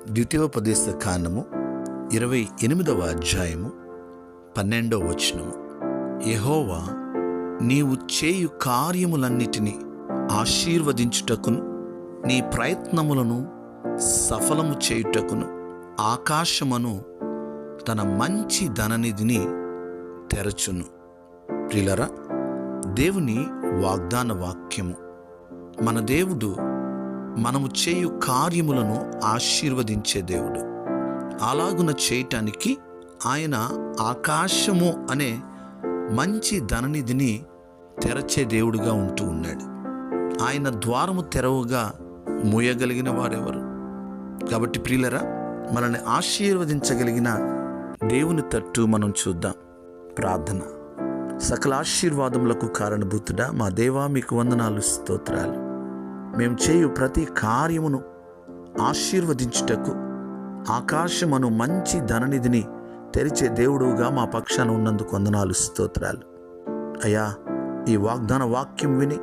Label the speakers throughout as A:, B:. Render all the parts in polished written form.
A: ద్వితీయోపదేశ కాండము 28వ అధ్యాయము 12వ వచనము. యెహోవా నీవు చేయు కార్యములన్నిటినీ ఆశీర్వదించుటకును నీ ప్రయత్నములను సఫలము చేయుటకును ఆకాశమును తన మంచి ధననిధిని తెరచును. ప్రియులారా, దేవుని వాగ్దాన వాక్యము. మన దేవుడు మనము చేయు కార్యములను ఆశీర్వదించే దేవుడు. అలాగున చేయటానికి ఆయన ఆకాశము అనే మంచి ధననిధిని తెరచే దేవుడుగా ఉంటూ ఉన్నాడు. ఆయన ద్వారము తెరవుగా మూయగలిగిన వారెవరు? కాబట్టి ప్రియులరా, మనల్ని ఆశీర్వదించగలిగిన దేవుని తట్టు మనం చూద్దాం. ప్రార్థన. సకల ఆశీర్వాదములకు కారణభూతుడా మా దేవా, మీకు వందనాలు, స్తోత్రాలు. మేము చేయు ప్రతి కార్యమును ఆశీర్వదించుటకు ఆకాశమును మంచి ధననిధిని తెరిచే దేవుడుగా మా పక్షాన ఉన్నందుకు వందనాలు, స్తోత్రాలు. అయ్యా, ఈ వాగ్దాన వాక్యం విని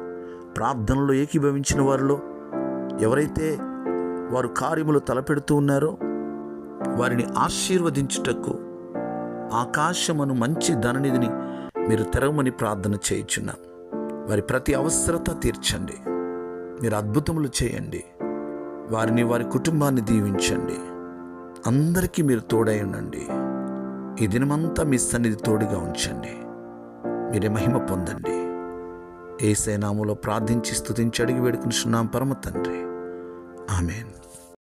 A: ప్రార్థనలో ఏకీభవించిన వారిలో ఎవరైతే వారు కార్యములు తలపెడుతూ ఉన్నారో వారిని ఆశీర్వదించుటకు ఆకాశమును మంచి ధననిధిని మీరు తెరవమని ప్రార్థన చేయుచున్నాం. వారి ప్రతి అవసరత తీర్చండి. మీరు అద్భుతములు చేయండి. వారిని, వారి కుటుంబాన్ని దీవించండి. అందరికీ మీరు తోడై ఉండండి. ఈ దినమంతా మీ సన్నిధి తోడుగా ఉంచండి. మీరే మహిమ పొందండి. యేసయ్య నామములో ప్రార్థించి స్తుతించి అడిగి వేడుకుంటున్నాం పరమ తండ్రి. ఆమేన్.